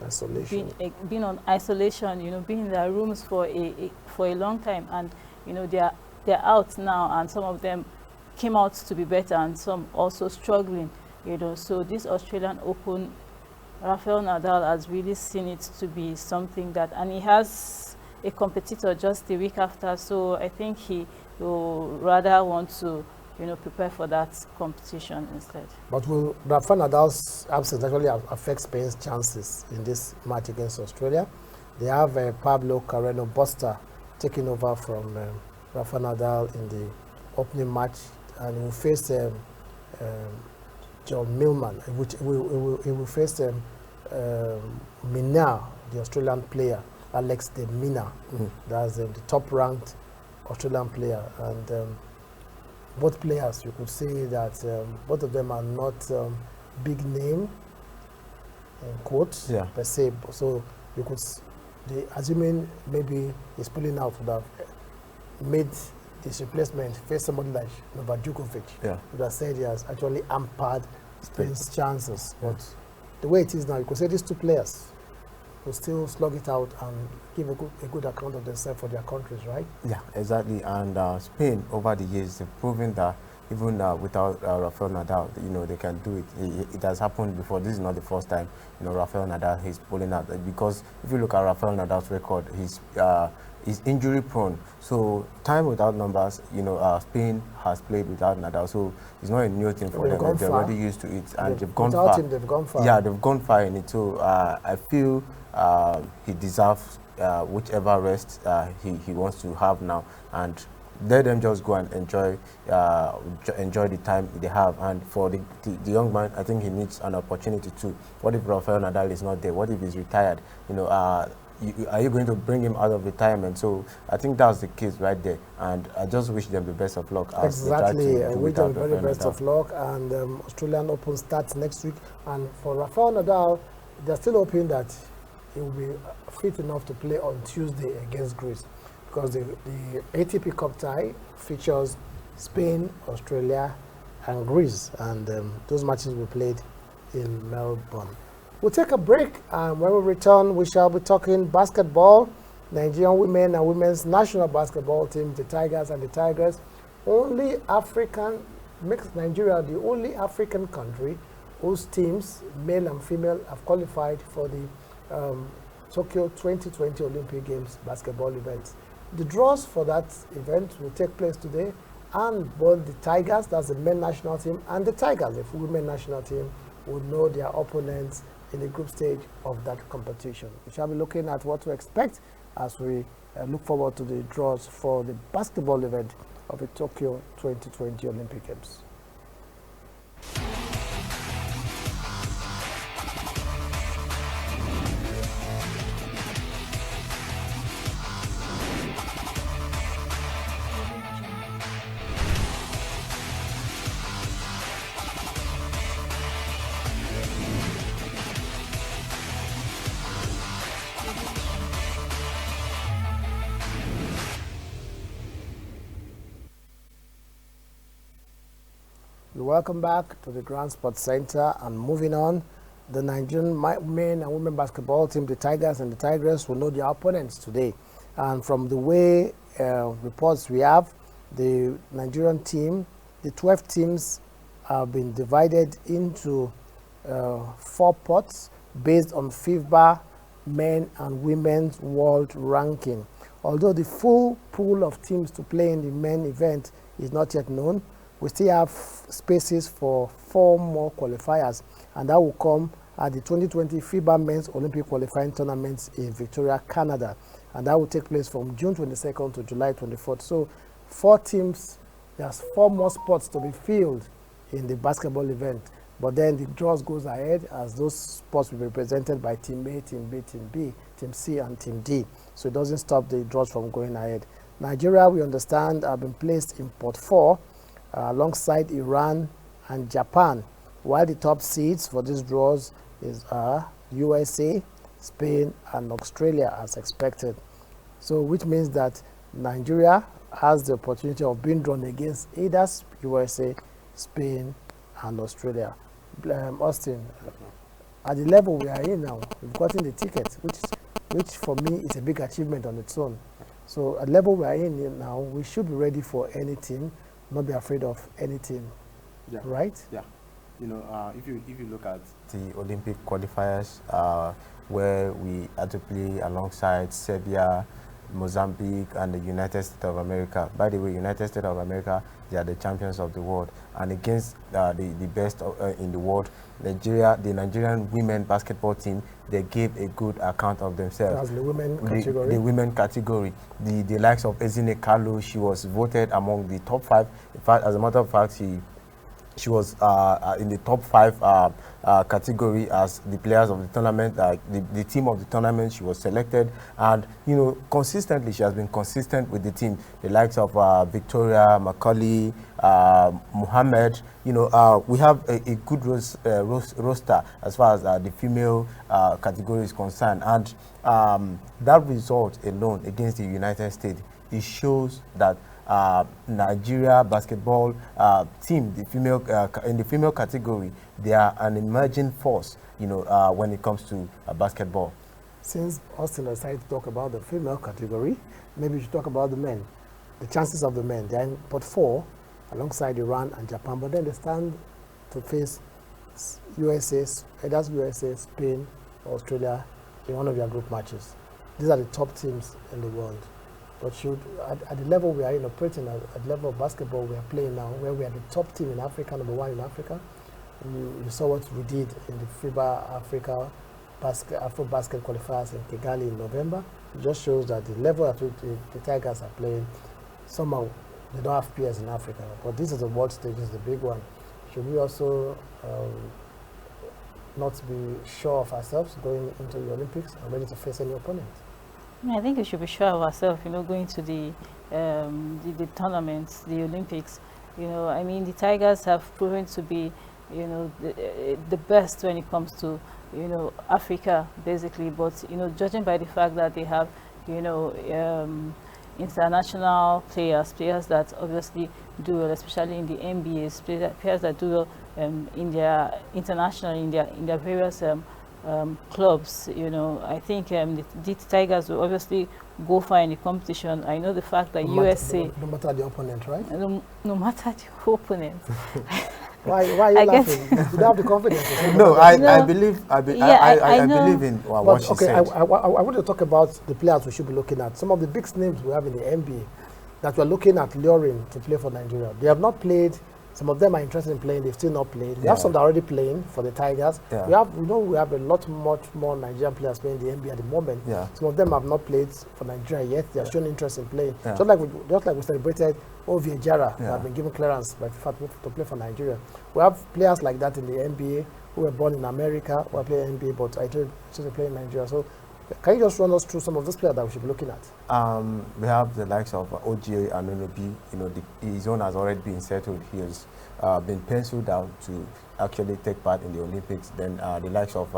Speaker 1: isolation.
Speaker 3: Being on isolation, being in their rooms for a long time, and they're out now, and some of them came out to be better, and some also struggling. So this Australian Open, Rafael Nadal has really seen it to be something that, and he has a competitor just a week after. So I think he will rather want to prepare for that competition instead. But
Speaker 1: will Rafael Nadal's absence actually affect Spain's chances in this match against Australia? They have Pablo Carreno Busta taking over from Rafael Nadal in the opening match, and he will face John Millman, which he will face Mina, the Australian player, Alex de Mina. That's the top-ranked Australian player, and both players, you could say that both of them are not big name, in quotes, per se. So you could, assuming maybe he's pulling out, would have made this replacement face somebody like Novak Djokovic. Would have said he has actually hampered Spain's chances. But the way it is now, you could say these two players will still slug it out and give a good account of themselves for their countries, right? Yeah, exactly. And Spain, over the years, they've proven that even without Rafael Nadal, they can do it. It has happened before. This is not the first time, Rafael Nadal is pulling out. Because if you look at Rafael Nadal's record, he's injury prone. So time without numbers, Spain has played without Nadal. So it's not a new thing for them. They're already used to it, and they've gone far. They've gone far. Yeah, they've gone far in it. So I feel he deserves whichever rest he wants to have now, and let them just go and enjoy the time they have. And for the young man, I think he needs an opportunity too. What if Rafael Nadal is not there? What if he's retired?
Speaker 2: are you going to bring him out of retirement? So I think that's the case right there. And I just wish them the best of luck.
Speaker 1: Exactly. Wish them the very best of luck. And Australian Open starts next week. And for Rafael Nadal, they're still hoping that he will be fit enough to play on Tuesday against Greece, because the ATP Cup tie features Spain, Australia, and Greece, and those matches will be played in Melbourne. We'll take a break, and when we return, we shall be talking basketball. Nigerian women and women's national basketball team, the Tigers and the Tigers, makes Nigeria the only African country whose teams, male and female, have qualified for the Tokyo 2020 Olympic Games basketball event. The draws for that event will take place today, and both the Tigers, that's the men national team, and the Tigers, the women national team, will know their opponents in the group stage of that competition. We shall be looking at what to expect as we look forward to the draws for the basketball event of the Tokyo 2020 Olympic Games. Welcome back to the Grand Sports Center, and moving on, the Nigerian men and women basketball team, the Tigers and the Tigers, will know their opponents today. And from the way reports we have, the Nigerian team, the 12 teams have been divided into 4 pots based on FIBA men and women's world ranking. Although the full pool of teams to play in the men event is not yet known, we still have spaces for 4 more qualifiers, and that will come at the 2020 FIBA Men's Olympic Qualifying Tournaments in Victoria, Canada, and that will take place from June 22nd to July 24th. So 4 teams, there's 4 more spots to be filled in the basketball event, but then the draws goes ahead as those spots will be represented by Team A, Team B, Team B, Team C, and Team D. So it doesn't stop the draws from going ahead. Nigeria, we understand, have been placed in pot 4, alongside Iran and Japan, while the top seeds for these draws is USA, Spain, and Australia as expected. So which means that Nigeria has the opportunity of being drawn against either USA, Spain, and Australia. Austin, at the level we are in now, we've gotten the ticket, which for me is a big achievement on its own. So at the level we are in now, we should be ready for any team, not be afraid of any team, right?
Speaker 2: Yeah. You know, if you look at the Olympic qualifiers, where we had to play alongside Serbia, Mozambique, and the United States of America. By the way, United States of America, they are the champions of the world, and against the best in the world, Nigeria, the Nigerian women basketball team, they gave a good account of themselves.
Speaker 1: That's the women category.
Speaker 2: The women category. The likes of Ezine Kalu, she was voted among the top 5. In fact, as a matter of fact, she was in the top 5 category as the players of the tournament, the team of the tournament. She was selected, and you know, consistently she has been consistent with the team. The likes of Victoria, Macaulay, Muhammad. You know, we have a good roster as far as the female category is concerned, and that result alone against the United States, it shows that Nigeria basketball team, the female in the female category, they are an emerging force, you know, when it comes to basketball.
Speaker 1: Since Austin decided to talk about the female category, maybe we should talk about the men. The chances of the men, they're in pot 4 alongside Iran and Japan, but then they stand to face USA, Spain, or Australia in one of their group matches. These are the top teams in the world. But at the level we are in, operating at the level of basketball we are playing now, where we are the top team in Africa, number 1 in Africa, you saw what we did in the FIBA Afro Basket qualifiers in Kigali in November. It just shows that the level at which the Tigers are playing, somehow they don't have peers in Africa. But this is the world stage, this is the big one. Should we also not be sure of ourselves going into the Olympics and ready to face any opponent?
Speaker 3: I think we should be sure of ourselves, going to the tournaments, the Olympics. I mean, the Tigers have proven to be, the best when it comes to, Africa, basically. But, judging by the fact that they have, international players that obviously do well, especially in the NBAs, players that do well in their in their various clubs. I think the Tigers will obviously go far in the competition. I know the fact that USA,
Speaker 1: no matter the opponent, right?
Speaker 3: No matter the opponent.
Speaker 1: Why are you laughing? You don't have the confidence.
Speaker 2: No, I believe I believe in what she said.
Speaker 1: I want to talk about the players we should be looking at. Some of the big names we have in the NBA that we're looking at luring to play for Nigeria. They have not played. Some of them are interested in playing. They've still not played. We have some that are already playing for the Tigers.
Speaker 2: Yeah.
Speaker 1: We have a much more Nigerian players playing the NBA at the moment.
Speaker 2: Yeah.
Speaker 1: Some of them have not played for Nigeria yet. They are showing interest in playing.
Speaker 2: Yeah.
Speaker 1: Just like we celebrated Ovie Ejara, who have been given clearance by FIFA to play for Nigeria. We have players like that in the NBA who were born in America, who are playing NBA, but I chose to play in Nigeria. So, can you just run us through some of those players that we should be looking at?
Speaker 2: We have the likes of OJ Anunobi. His own has already been settled. He has been penciled out to actually take part in the Olympics. Then the likes of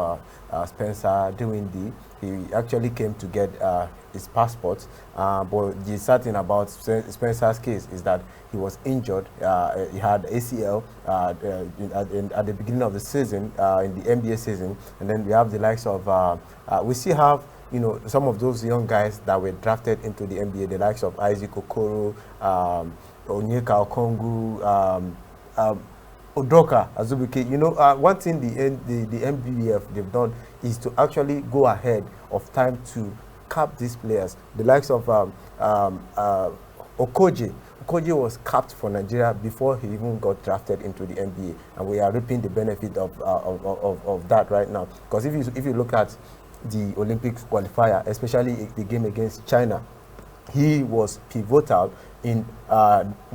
Speaker 2: Spencer Dewindi, he actually came to get his passport. But the sad thing about Spencer's case is that he was injured. He had ACL at the beginning of the season, in the NBA season. And then we have the likes of, we still have some of those young guys that were drafted into the NBA, the likes of Isaac Okoro, Onyeka Okongwu, Udoka Azubuike. One thing the NBBF they've done is to actually go ahead of time to cap these players. The likes of Okoje. Okoje was capped for Nigeria before he even got drafted into the NBA, and we are reaping the benefit of that right now. Because if you look at the Olympics qualifier, especially the game against China, he was pivotal in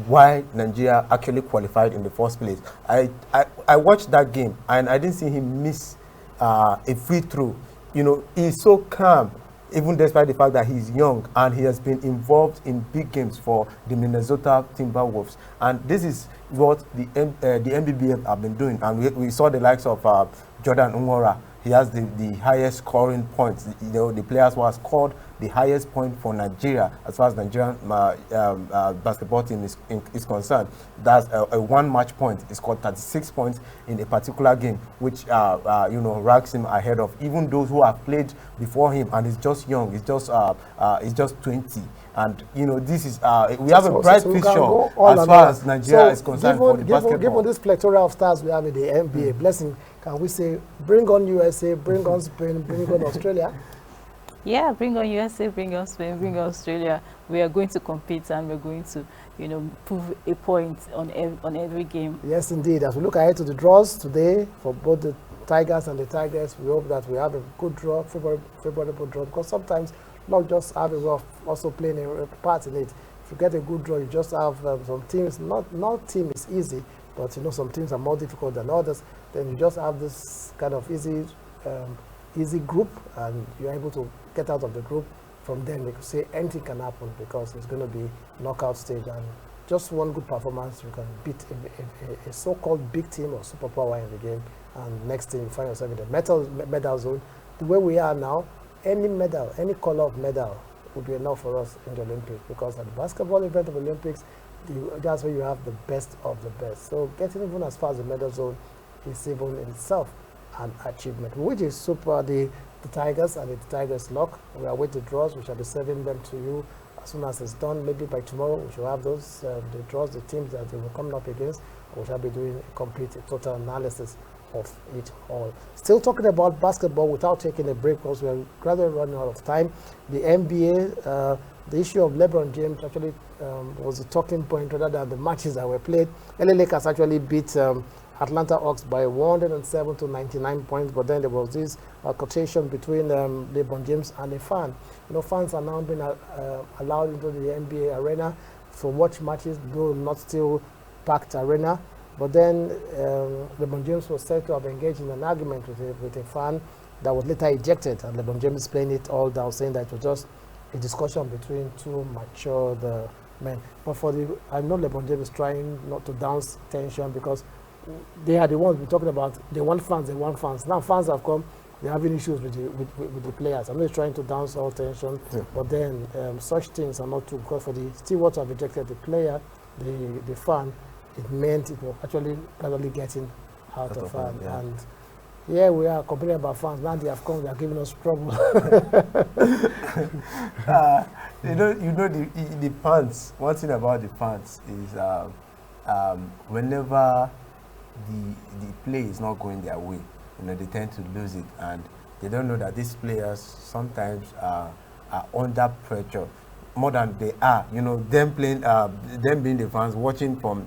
Speaker 2: why Nigeria actually qualified in the first place. I watched that game and I didn't see him miss a free throw. He's so calm, even despite the fact that he's young, and he has been involved in big games for the Minnesota Timberwolves. And this is what the NBBF have been doing. And we saw the likes of Jordan Nwora. He has the highest scoring points. The players who has scored the highest point for Nigeria as far as Nigerian basketball team is concerned. That's a one match point. He scored 36 points in a particular game, which ranks him ahead of even those who have played before him. And he's just young. He's just 20. And this is we have a bright future as far as Nigeria is concerned for the basketball.
Speaker 1: Given this plethora of stars we have in the NBA, blessing, can we say bring on USA, bring on Spain, bring on Australia?
Speaker 3: Yeah, bring on USA, bring on Spain, bring on Australia. We are going to compete and we're going to, prove a point on every game.
Speaker 1: Yes, indeed. As we look ahead to the draws today for both the Tigers and the Tigers, we hope that we have a good draw, favorable draw, because sometimes not just have a way of also playing a part in it. If you get a good draw, you just have some teams, not team is easy, but some teams are more difficult than others. Then you just have this kind of easy group, and you're able to get out of the group. From then, we could say anything can happen because it's going to be knockout stage, and just one good performance, you can beat a so-called big team or superpower in the game, and next thing you find yourself in the medal zone. The way we are now, any medal, any color of medal would be enough for us in the Olympics, because at the basketball event of the Olympics, that's where you have the best of the best. So getting even as far as the medal zone is even in itself an achievement, which is super. The Tigers and the Tigers luck. We await the draws. We shall be serving them to you as soon as it's done. Maybe by tomorrow we shall have those the draws, the teams that they will come up against. We shall be doing a complete, total analysis of it all. Still talking about basketball without taking a break, because we are gradually running out of time. The NBA, the issue of LeBron James actually was a talking point rather than the matches that were played. LA Lakers actually beat Atlanta Hawks by 107 to 99 points, but then there was this quotation between LeBron James and a fan. Fans are now being allowed into the NBA arena for watch matches, though not still packed arena. But then LeBron James was said to have engaged in an argument with a fan that was later ejected, and LeBron James playing it all down, saying that it was just a discussion between two mature men. But for I know LeBron James is trying not to dance tension because they are the ones we're talking about. They want fans. Now fans have come. They're having issues with the players. I'm not trying to dance all tension, but then such things are not true because for the steward to have rejected the player, the fan, it meant it was actually gradually getting out of hand.
Speaker 2: Yeah.
Speaker 1: And yeah, we are complaining about fans. Now they have come, they are giving us trouble.
Speaker 2: You know the fans. One thing about the fans is whenever the play is not going their way, they tend to lose it, and they don't know that these players sometimes are under pressure more than they are. Them playing, them being the fans watching from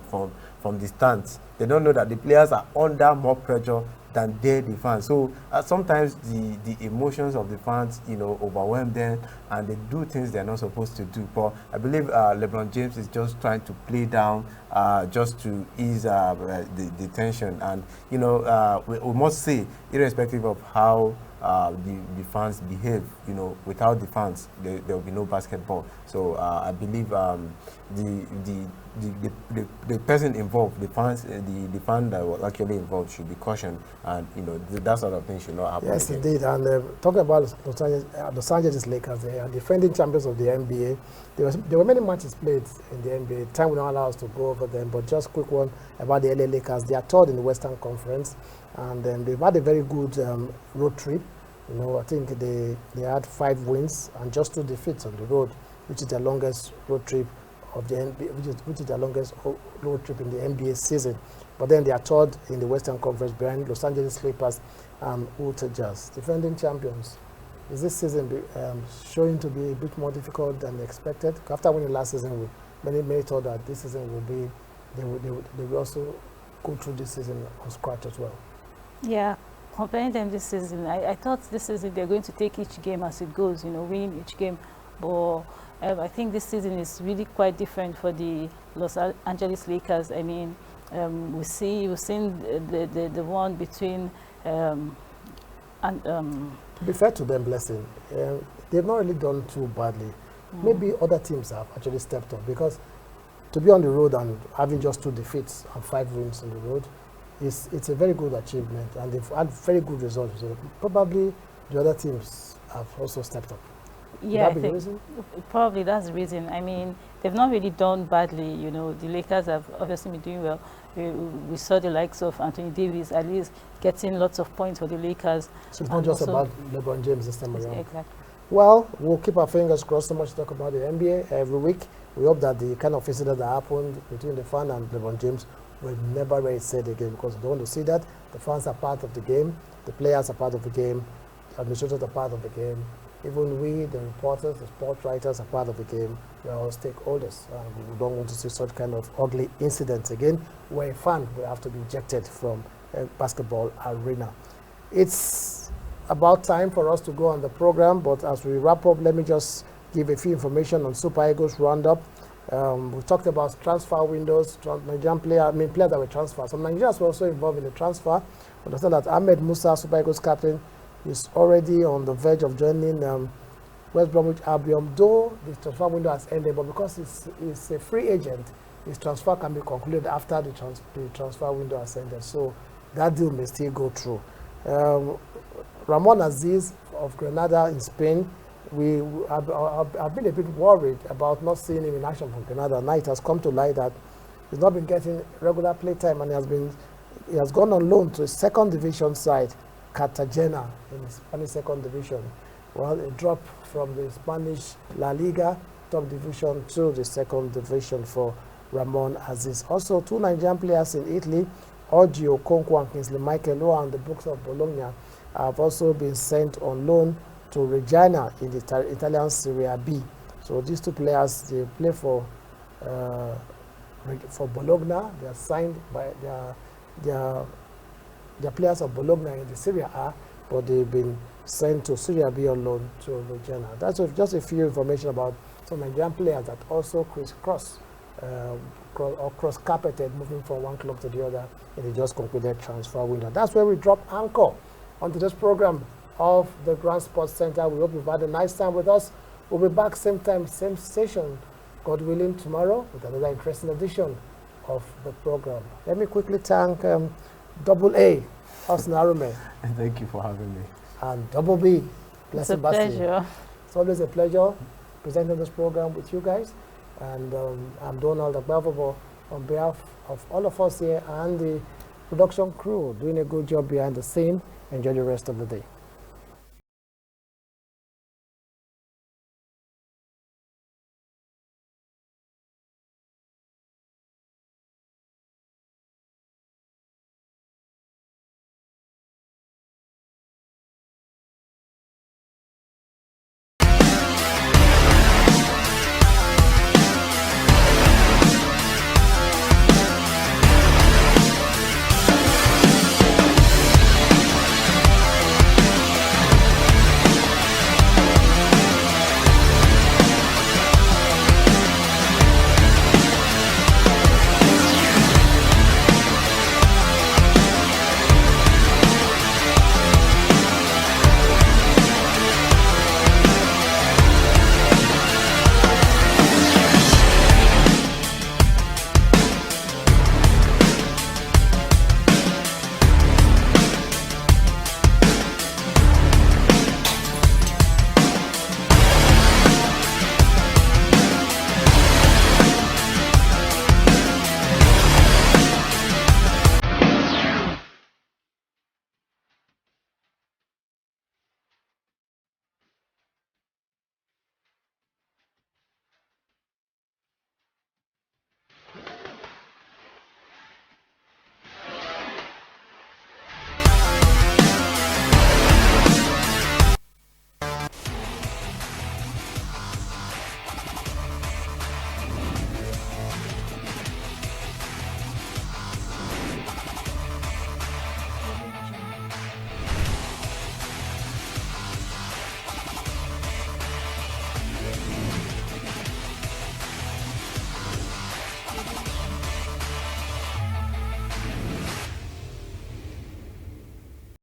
Speaker 2: the stands. They don't know that the players are under more pressure than the fans. So sometimes the emotions of the fans, overwhelm them, and they do things they're not supposed to do. But I believe LeBron James is just trying to play down, just to ease the tension. And we must say, irrespective of how the fans behave, without the fans, there will be no basketball. So I believe the person involved, the fan that was actually involved should be cautioned, and that sort of thing should not happen.
Speaker 1: Yes,
Speaker 2: again.
Speaker 1: indeed. And talking about Los Angeles Lakers, they are defending champions of the NBA. There were many matches played in the NBA. Time will not allow us to go over them, but just a quick one about the LA Lakers. They are third in the Western Conference, and they've had a very good road trip. I think they had 5 wins and just 2 defeats on the road, which is their longest road trip of the NBA, which is their longest road trip in the NBA season. But then they are third in the Western Conference behind Los Angeles Clippers and Utah Jazz, defending champions. Is this season showing to be a bit more difficult than expected? After winning last season, many thought that this season will be they will also go through this season on scratch as well.
Speaker 3: Yeah. Comparing them this season, I thought this season they're going to take each game as it goes, winning each game. But I think this season is really quite different for the Los Angeles Lakers. I mean, we've seen the one between to
Speaker 1: be fair to them, Blessing, they've not really done too badly. Maybe other teams have actually stepped up, because to be on the road and having just 2 defeats and 5 wins on the road, it's a very good achievement, and they've had very good results. So probably the other teams have also stepped up.
Speaker 3: Yeah,
Speaker 1: Would that be the reason?
Speaker 3: Probably that's the reason. I mean, they've not really done badly. The Lakers have obviously been doing well. We saw the likes of Anthony Davis at least getting lots of points for the Lakers.
Speaker 1: So it's not just about LeBron James this time around.
Speaker 3: Exactly.
Speaker 1: Well, we'll keep our fingers crossed. So much to talk about the NBA every week. We hope that the kind of incident that happened between the fan and LeBron James will never be said again, because we don't want to see that. The fans are part of the game. The players are part of the game. The administrators are part of the game. Even we, the reporters, the sports writers, are part of the game. We are all stakeholders. We don't want to see such kind of ugly incidents again, where a fan will have to be ejected from a basketball arena. It's about time for us to go on the program, but as we wrap up, let me just give a few information on Super Eagles Roundup. We talked about transfer windows, Nigerian players that were transferred. Some Nigerians were also involved in the transfer. Understand that Ahmed Musa, Super Eagles captain, is already on the verge of joining West Bromwich Albion, though the transfer window has ended, but because he's a free agent, his transfer can be concluded after the transfer window has ended. So that deal may still go through. Ramon Aziz of Granada in Spain, I've been a bit worried about not seeing him in action for Granada. Now it has come to light that he's not been getting regular play time, and he has gone on loan to a 2nd division side, Cartagena, in the Spanish 2nd division. Well, a drop from the Spanish La Liga top division to the 2nd division for Ramon Aziz. Also, 2 Nigerian players in Italy, Oggi Okonkwo and Kingsley Michael, who are on the books of Bologna, have also been sent on loan to Regina in the Italian Serie B. So these 2 players, they play for Bologna. They are signed by their players of Bologna in the Serie A, but they've been sent to Serie B on loan to Regina. That's just a few information about some Nigerian players that also cross-carpeted, moving from one club to the other in the just concluded transfer window. That's where we drop anchor on today's program of the Grand Sports Center. We hope you've had a nice time with us. We'll be back same time, same station, God willing, tomorrow with another interesting edition of the program. Let me quickly thank Double A, Austin Arume.
Speaker 2: Thank you for having me.
Speaker 1: And Double B,
Speaker 3: It's a
Speaker 1: Blessing Bassey.
Speaker 3: pleasure.
Speaker 1: It's always a pleasure presenting this program with you guys. And I'm Donald Agbavobo on behalf of all of us here and the production crew doing a good job behind the scene. Enjoy the rest of the day.